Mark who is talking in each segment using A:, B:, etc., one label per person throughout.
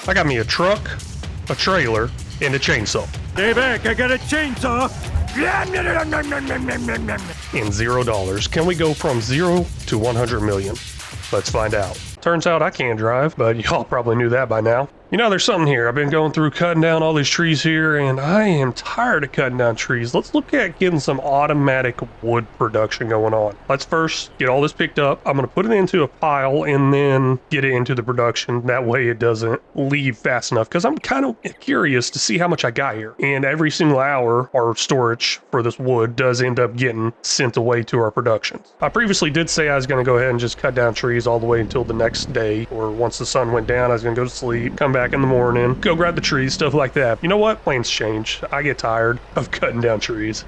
A: I got me a truck, a trailer, and a chainsaw.
B: Stay back, I got a chainsaw.
A: And $0. Can we go from 0 to 100 million? Let's find out. Turns out I can't drive, but y'all probably knew that by now. You know, there's something here. I've been going through cutting down all these trees here, and I am tired of cutting down trees. Let's look at getting some automatic wood production going on. Let's first get all this picked up. I'm going to put it into a pile and then get it into the production. That way it doesn't leave fast enough, because I'm kind of curious to see how much I got here. And every single hour, our storage for this wood does end up getting sent away to our productions. I previously did say I was going to go ahead and just cut down trees all the way until the next day, or once the sun went down, I was going to go to sleep, come back in the morning, go grab the trees, stuff like that. You know what? Plans change. I get tired of cutting down trees.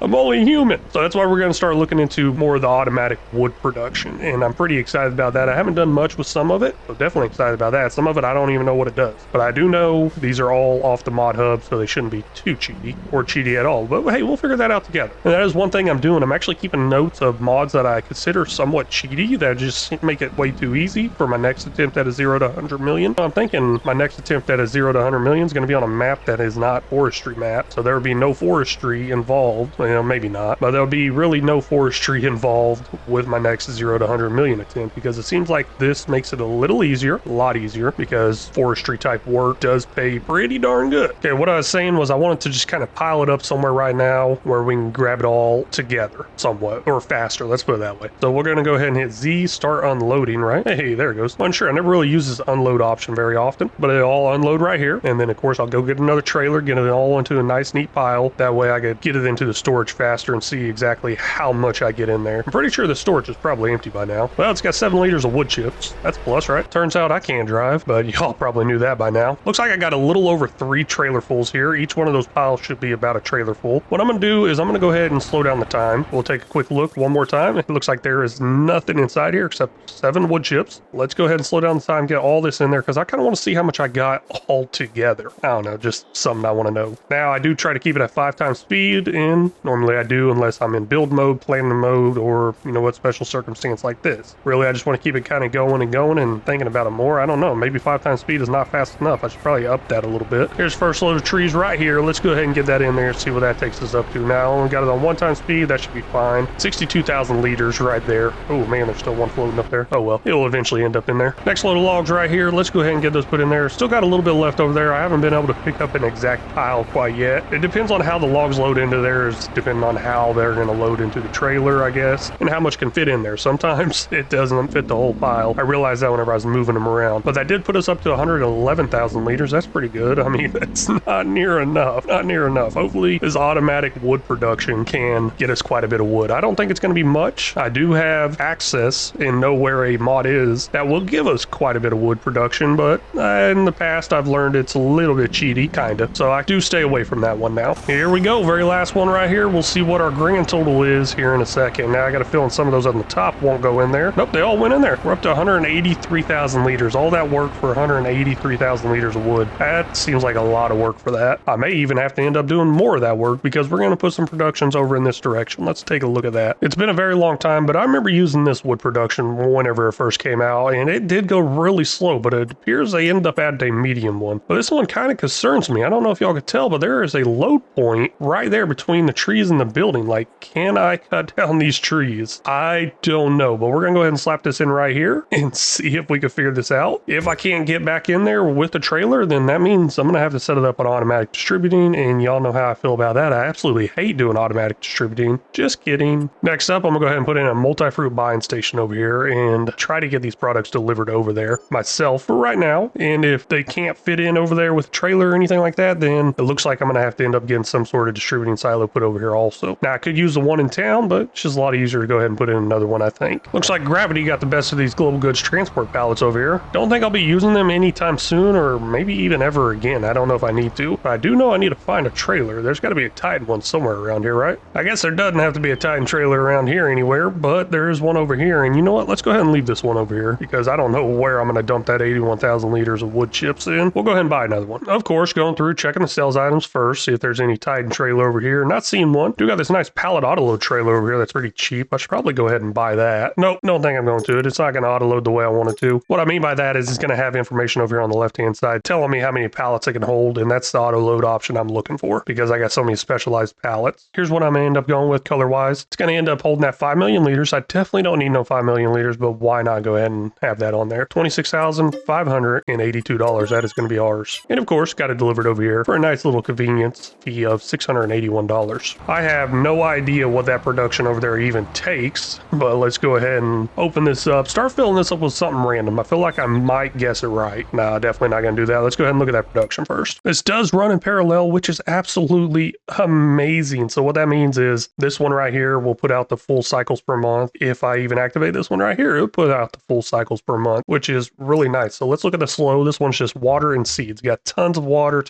A: I'm only human. So that's why we're going to start looking into more of the automatic wood production. And I'm pretty excited about that. I haven't done much with some of it, so definitely excited about that. Some of it, I don't even know what it does. But I do know these are all off the mod hub, so they shouldn't be too cheaty or cheaty at all. But hey, we'll figure that out together. And that is one thing I'm doing. I'm actually keeping notes of mods that I consider somewhat cheaty that just make it way too easy for my next attempt at a 0 to 100 million. I'm thinking my next attempt at a 0 to 100 million is going to be on a map that is not forestry map, so there will be no forestry involved. You know, maybe not, but there'll be really no forestry involved with my next 0 to 100 million attempt, because it seems like this makes it a little easier, a lot easier, because forestry type work does pay pretty darn good. Okay, what I was saying was I wanted to just kind of pile it up somewhere right now where we can grab it all together somewhat, or faster, let's put it that way. So we're going to go ahead and hit Z, start unloading, right? Hey, there it goes. I'm sure I never really use this unload option very often, but it'll all unload right here. And then of course I'll go get another trailer, get it all into a nice neat pile. That way I could get it into the storage faster and see exactly how much I get in there. I'm pretty sure the storage is probably empty by now. Well, it's got 7 liters of wood chips. That's plus, right? Turns out I can't drive, but y'all probably knew that by now. Looks like I got a little over 3 trailer fulls here. Each one of those piles should be about a trailer full. What I'm gonna do is I'm gonna go ahead and slow down the time. We'll take a quick look one more time. It looks like there is nothing inside here except 7 wood chips. Let's go ahead and slow down the time, get all this in there, because I kind of want to see how much I got all together. I don't know, just something I want to know. Now I do try to keep it at 5 times speed, and normally I do unless I'm in build mode, planning mode, or you know what, special circumstance like this. Really, I just want to keep it kind of going and thinking about it more. I don't know, maybe 5 times speed is not fast enough. I should probably up that a little bit. Here's first load of trees right here. Let's go ahead and get that in there, see what that takes us up to. Now I only got it on 1 time speed, that should be fine. 62,000 liters right there. Oh man, there's still one floating up there. Oh well, it'll eventually end up in there. Next load of logs right here. Let's go ahead and get those put in there. Still got a little bit left over there. I haven't been able to pick up an exact pile quite yet. It depends on how the logs load into theirs, depending on how they're going to load into the trailer, I guess, and how much can fit in there. Sometimes it doesn't fit the whole pile. I realized that whenever I was moving them around, but that did put us up to 111,000 liters. That's pretty good. I mean, that's not near enough. Not near enough. Hopefully this automatic wood production can get us quite a bit of wood. I don't think it's going to be much. I do have access and know where a mod is that will give us quite a bit of wood production, but in the past I've learned it's a little bit cheaty, kind of. So I do stay away from that one now. Here we go. Very last one right here. We'll see what our grand total is here in a second. Now I got a feeling some of those on the top won't go in there. Nope, they all went in there. We're up to 183,000 liters. All that work for 183,000 liters of wood. That seems like a lot of work for that. I may even have to end up doing more of that work because we're going to put some productions over in this direction. Let's take a look at that. It's been a very long time, but I remember using this wood production whenever it first came out, and it did go really slow, but it appears they ended up adding a medium one. But this one kind of concerns me. I don't know if y'all could tell, but there is a load point right there between the trees and the building. Like, can I cut down these trees? I don't know, but we're gonna go ahead and slap this in right here and see if we can figure this out. If I can't get back in there with the trailer, then that means I'm gonna have to set it up on automatic distributing, and y'all know how I feel about that. I absolutely hate doing automatic distributing. Just kidding. Next up, I'm gonna go ahead and put in a multi-fruit buying station over here and try to get these products delivered over there myself for right now. And if they can't fit in over there with a trailer or anything like that, then it looks like I'm gonna have to end up getting some sort of distributing silo put over here also. Now I could use the one in town, but it's just a lot easier to go ahead and put in another one, I think. Looks like Gravity got the best of these global goods transport pallets over here. Don't think I'll be using them anytime soon, or maybe even ever again. I don't know if I need to, but I do know I need to find a trailer. There's got to be a Titan one somewhere around here, right? I guess there doesn't have to be a Titan trailer around here anywhere, but there is one over here. And you know what? Let's go ahead and leave this one over over here because I don't know where I'm going to dump that 81,000 liters of wood chips in. We'll go ahead and buy another one. Of course, going through, checking the sales items first, see if there's any Titan trailer over here. Not seeing one. Do got this nice pallet autoload trailer over here that's pretty cheap. I should probably go ahead and buy that. Nope, don't think I'm going to. It's not going to autoload the way I want it to. What I mean by that is it's going to have information over here on the left-hand side telling me how many pallets it can hold, and that's the autoload option I'm looking for because I got so many specialized pallets. Here's what I'm going to end up going with color-wise. It's going to end up holding that 5 million liters. I definitely don't need no 5 million liters, but why not go ahead and have that on there? $26,582. That is going to be ours. And of course, got it delivered over here for a nice little convenience fee of $681. I have no idea what that production over there even takes, but let's go ahead and open this up. Start filling this up with something random. I feel like I might guess it right. Nah, definitely not going to do that. Let's go ahead and look at that production first. This does run in parallel, which is absolutely amazing. So what that means is this one right here will put out the full cycles per month. If I even activate this one right here, it'll put out the full cycles per month, which is really nice. So let's look at the slow. This one's just water and seeds. Got tons of water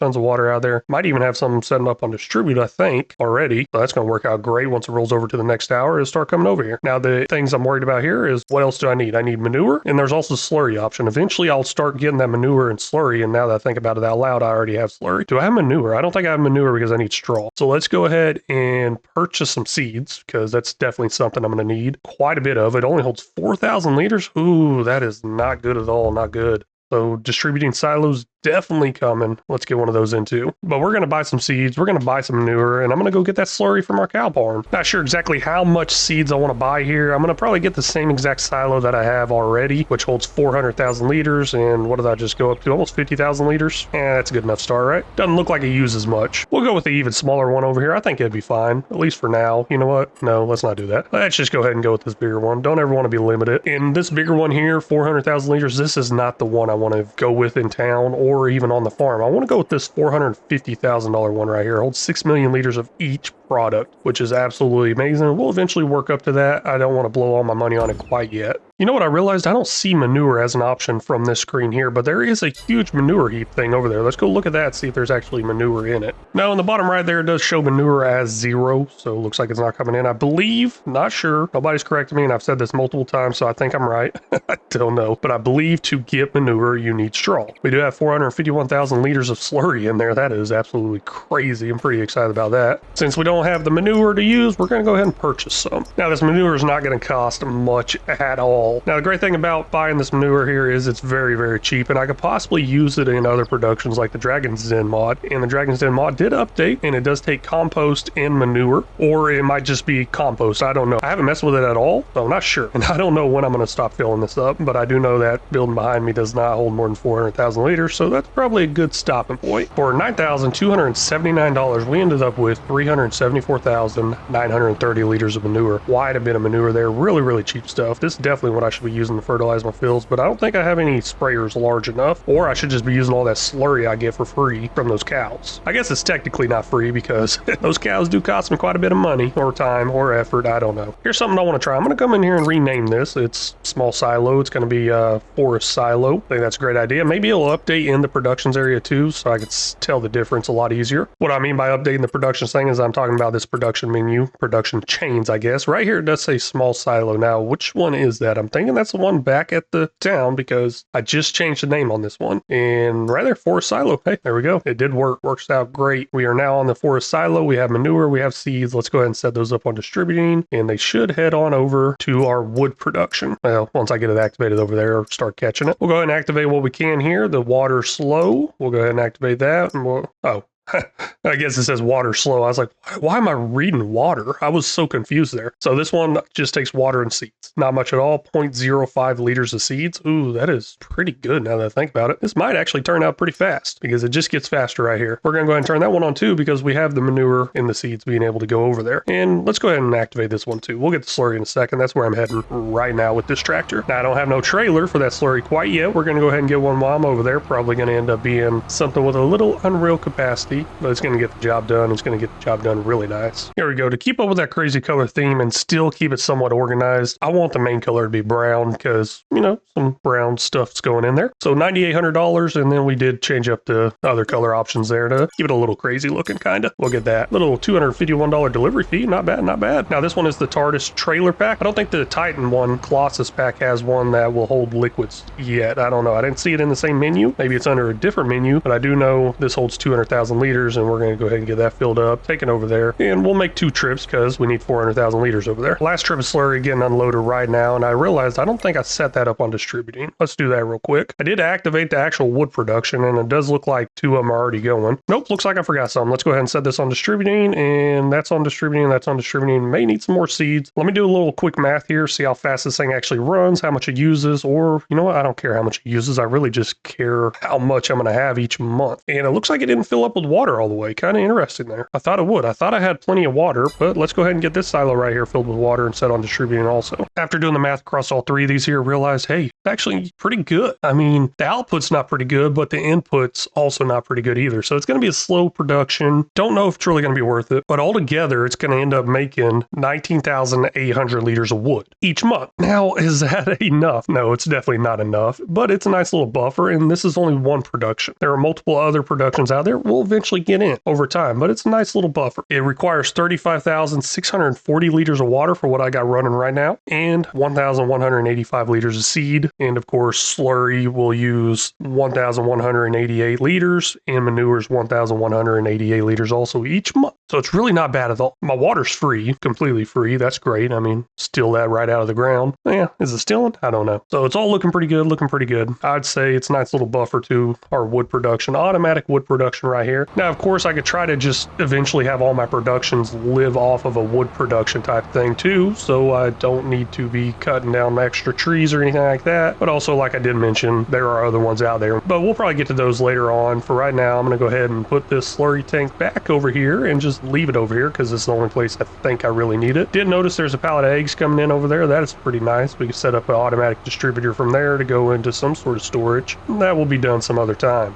A: out there. Might even have some setting up on distribute, I think, already. So that's going to work out great. Once it rolls over to the next hour, it'll start coming over here. Now, the things I'm worried about here is what else do I need? I need manure, and there's also the slurry option. Eventually, I'll start getting that manure and slurry, and now that I think about it out loud, I already have slurry. Do I have manure? I don't think I have manure because I need straw. So let's go ahead and purchase some seeds because that's definitely something I'm going to need quite a bit of. It only holds 4,000 liters. Ooh, that is not good at all. Not good. So distributing silos definitely coming. Let's get one of those into. But we're going to buy some seeds. We're going to buy some manure, and I'm going to go get that slurry from our cow barn. Not sure exactly how much seeds I want to buy here. I'm going to probably get the same exact silo that I have already, which holds 400,000 liters. And what did I just go up to? Almost 50,000 liters. That's a good enough start, right? Doesn't look like it uses much. We'll go with the even smaller one over here. I think it'd be fine, at least for now. You know what? No, let's not do that. Let's just go ahead and go with this bigger one. Don't ever want to be limited. And this bigger one here, 400,000 liters, this is not the one I want to go with in town or even on the farm. I want to go with this $450,000 one right here. It holds 6 million liters of each product, which is absolutely amazing. We'll eventually work up to that. I don't want to blow all my money on it quite yet. You know what I realized? I don't see manure as an option from this screen here, but there is a huge manure heap thing over there. Let's go look at that, see if there's actually manure in it. Now, in the bottom right there, it does show manure as 0, so it looks like it's not coming in. I believe, not sure, nobody's corrected me, and I've said this multiple times, so I think I'm right. I don't know, but I believe to get manure, you need straw. We do have 451,000 liters of slurry in there. That is absolutely crazy. I'm pretty excited about that. Since we don't have the manure to use, we're going to go ahead and purchase some. Now, this manure is not going to cost much at all. Now, the great thing about buying this manure here is it's very, very cheap, and I could possibly use it in other productions like the Dragon's Den mod. And the Dragon's Den mod did update, and it does take compost and manure, or it might just be compost. I don't know. I haven't messed with it at all, so I'm not sure. And I don't know when I'm going to stop filling this up, but I do know that building behind me does not hold more than 400,000 liters, so that's probably a good stopping point. For $9,279, we ended up with 374,930 liters of manure. Quite a bit of manure there. Really, really cheap stuff. This is definitely what I should be using to fertilize my fields, but I don't think I have any sprayers large enough, or I should just be using all that slurry I get for free from those cows. I guess it's technically not free because those cows do cost me quite a bit of money, or time, or effort. I don't know. Here's something I want to try. I'm going to come in here and rename this. It's small silo. It's going to be forest silo. I think that's a great idea. Maybe it'll update in the productions area too, so I could tell the difference a lot easier. What I mean by updating the productions thing is I'm talking about this production menu, production chains, I guess. Right here it does say small silo. Now, which one is that? I'm thinking that's the one back at the town because I just changed the name on this one. And right there, forest silo. Hey, there we go. It did work. Works out great. We are now on the forest silo. We have manure. We have seeds. Let's go ahead and set those up on distributing, and they should head on over to our wood production. Well, once I get it activated over there, start catching it. We'll go ahead and activate what we can here. The water slow. We'll go ahead and activate that. And I guess it says water slow. I was like, why am I reading water? I was so confused there. So this one just takes water and seeds. Not much at all. 0.05 liters of seeds. Ooh, that is pretty good now that I think about it. This might actually turn out pretty fast because it just gets faster right here. We're going to go ahead and turn that one on too because we have the manure and the seeds being able to go over there. And let's go ahead and activate this one too. We'll get the slurry in a second. That's where I'm heading right now with this tractor. Now, I don't have no trailer for that slurry quite yet. We're going to go ahead and get one while I'm over there. Probably going to end up being something with a little unreal capacity. fancy, but it's going to get the job done. It's going to get the job done really nice. Here we go. To keep up with that crazy color theme and still keep it somewhat organized, I want the main color to be brown because, you know, some brown stuff's going in there. So $9,800, and then we did change up the other color options there to keep it a little crazy looking, kind of. We'll get that. Little $251 delivery fee. Not bad, not bad. Now, this one is the TARDIS trailer pack. I don't think the Titan one, Colossus pack, has one that will hold liquids yet. I don't know. I didn't see it in the same menu. Maybe it's under a different menu, but I do know this holds 200,000 liters, and we're going to go ahead and get that filled up, take it over there, and we'll make 2 trips because we need 400,000 liters over there. Last trip of slurry getting unloaded right now, and I realized I don't think I set that up on distributing. Let's do that real quick. I did activate the actual wood production, and it does look like 2 of them are already going. Nope, looks like I forgot something. Let's go ahead and set this on distributing, and that's on distributing, that's on distributing. May need some more seeds. Let me do a little quick math here, see how fast this thing actually runs, how much it uses, or you know what, I don't care how much it uses. I really just care how much I'm going to have each month. And it looks like it didn't fill up with water all the way. Kind of interesting there. I thought it would. I thought I had plenty of water, but let's go ahead and get this silo right here filled with water and set on distributing also. After doing the math across all 3 of these here, realized, hey, it's actually pretty good. I mean, the output's not pretty good, but the input's also not pretty good either. So it's going to be a slow production. Don't know if it's really going to be worth it, but altogether, it's going to end up making 19,800 liters of wood each month. Now, is that enough? No, it's definitely not enough, but it's a nice little buffer, and this is only one production. There are multiple other productions out there we'll eventually get in over time, but it's a nice little buffer. It requires 35,640 liters of water for what I got running right now, and 1,185 liters of seed, and of course, slurry will use 1,188 liters, and manures 1,188 liters also each month. So it's really not bad at all. My water's free, completely free. That's great. I mean, steal that right out of the ground. Yeah, is it stealing? I don't know. So it's all looking pretty good, looking pretty good. I'd say it's a nice little buffer to our wood production, automatic wood production right here. Now, of course, I could try to just eventually have all my productions live off of a wood production type thing too, so I don't need to be cutting down extra trees or anything like that. But also, like I did mention, there are other ones out there, but we'll probably get to those later on. For right now, I'm going to go ahead and put this slurry tank back over here and just leave it over here because it's the only place I think I really need it. Did notice there's a pallet of eggs coming in over there. That is pretty nice. We can set up an automatic distributor from there to go into some sort of storage. That will be done some other time.